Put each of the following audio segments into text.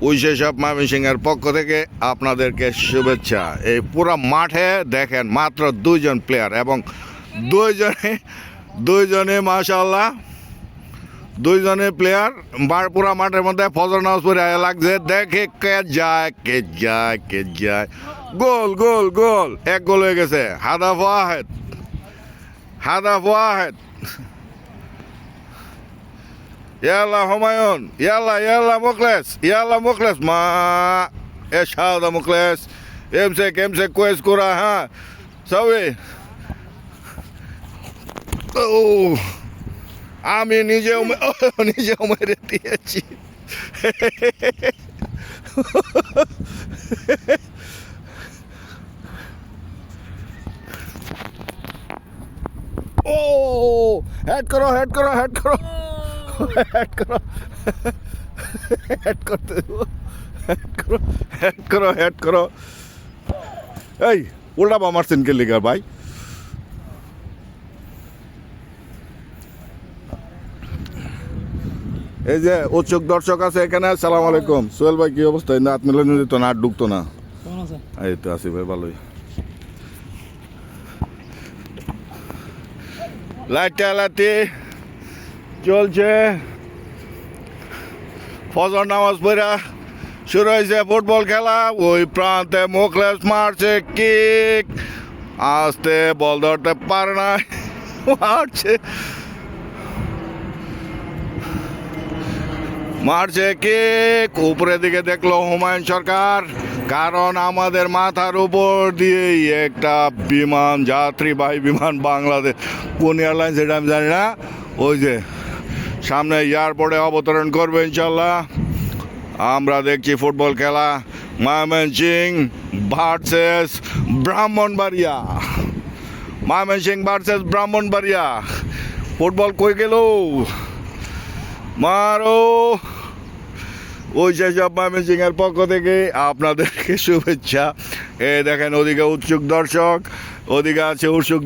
উইশেষ of ময়মনসিংহের পক্ষ থেকে আপনাদেরকে শুভেচ্ছা। এই পুরো মাঠে দেখেন মাত্র 2 জন প্লেয়ার এবং দুইজনে মাশাআল্লাহ 2 জনে প্লেয়ার পুরা মাঠের মধ্যে ফজর নামাজ পড়ে লাগছে। দেখে কে যায় গোল গোল গোল, 1 গোল হয়ে গেছে। হাদাফ ওয়াহেদ ইয়াল্লা হুমায়ুন, ইয়াল্লা মুখলেস মা এশাদা মুখলেস এমসেক কোয়েস করা। হ্যাঁ সবে আমি নিজেও মেরে দিয়েছি। ও হেড করো এই উল্টা বা মারছেন কে লিগা ভাই? এই যে উৎসুক দর্শক আছে এখানে। আসসালামু আলাইকুম। সোহেল ভাই কি অবস্থা? না হাত মিলানো যেত না, আর ঢুকতো না। এই তো আছি ভাই, ভালোই। লাইটি চলছে, ফজর নামাজ পড়া শুরু হয়েছে ফুটবল খেলা। ওই প্রান্তে মুখলেস মারছে কিক, আস্তে বল ধরতে পারে না, মারছে কিক। উপরের দিকে দেখলো হুমায়ুন সরকার, কারণ আমাদের মাথার উপর দিয়েই একটা বিমান, যাত্রীবাহী বিমান, বাংলাদেশ কোন এয়ারলাইন্স এটা আমি জানি না, ওই যে সামনে এয়ারপোর্টে অবতরণ করবে ইনশাল্লাহ। আমরা দেখছি ফুটবল খেলা, ময়মনসিংহ ভার্সেস ব্রাহ্মণবাড়িয়া। ফুটবল কই গেল? মারো। ওই সব ময়মনসিংহের পক্ষ থেকে আপনাদেরকে শুভেচ্ছা। এ দেখেন ওদিকে উৎসুক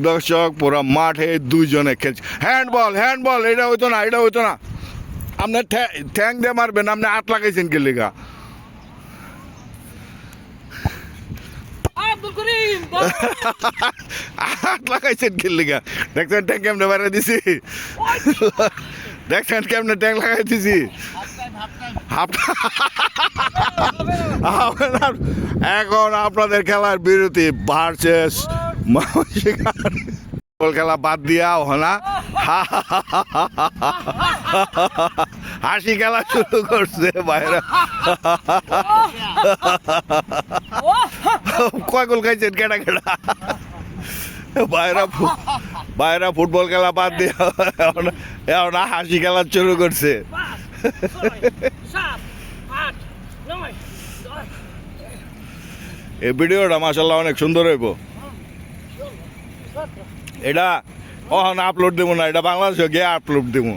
দর্শক, পুরো মাঠে 2 জনে খেলছে। হ্যান্ডবল, এটা হইতো না। আপনি ঠ্যাং দিয়ে মারবেন, আপনি হাত লাগাইছেন কে লিগা? হাত লাগাইছেন কে লিগা? দেখছেন ট্যাং কেমনে বাইরে দিছি? দেখছেন কেমনে ট্যাং লাগাই দিছি? এখন আপনাদের খেলার বিরতি ভার্সেস ফুটবল খেলা বাদ দিয়া না হাসি খেলা শুরু করছে বাইরে। কয় গোল খাইছেন কেটা বাইরা ফুটবল খেলা বাদ দিয়া এখন হাসি খেলা শুরু করছে। এই ভিডিওটা মাশাআল্লাহ অনেক সুন্দর হইব। এটা ওখানে আপলোড দেবো না, এটা বাংলাদেশে গিয়ে আপলোড দেবো।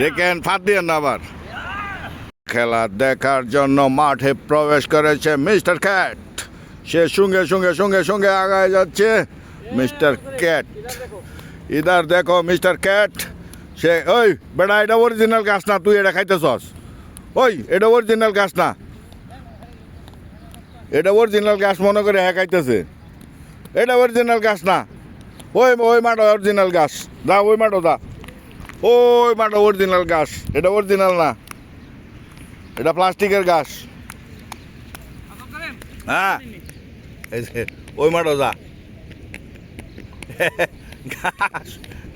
দেখেন ফাঁদ দিয়েন না আবার। খেলা দেখার জন্য মাঠে প্রবেশ করেছে মিস্টার ক্যাট। সে সঙ্গে আগায় যাচ্ছে মিস্টার ক্যাট। ইধার দেখো মিস্টার ক্যাট। সে ওই বেটা, এটা অরিজিনাল গাছ না, তুই এটা খাইতেছস? ওই এটা অরিজিনাল গাছ না, এটা অরিজিনাল গাছ মনে করে হ্যাঁ খাইতেছে। এটা অরিজিনাল গাছ না। ওই মাঠো অরিজিনাল গাছ, দা ওই মাঠো দা, ওই মাঠো অরিজিনাল গাছ। এটা অরিজিনাল না, এটা প্লাস্টিকের গাছ। হ্যাঁ ওই মাঠো যা।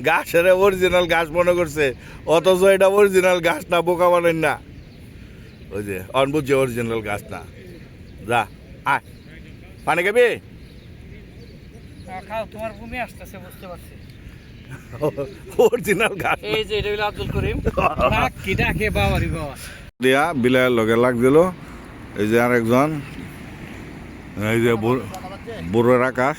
গাছের অরিজিনাল গাছ মনে করছে, অথচ এটা অরিজিনাল গাছ না, বোকা বানাই না। ওই যে বুঝছে অরিজিনাল গাছ না। যা আয়, পানি খাবি? অরিজিনাল গাছ দিয়া বিলাইয়ের লগে লাগ দিল। এই যে আরেকজন, এই যে বুড়োর আকাশ।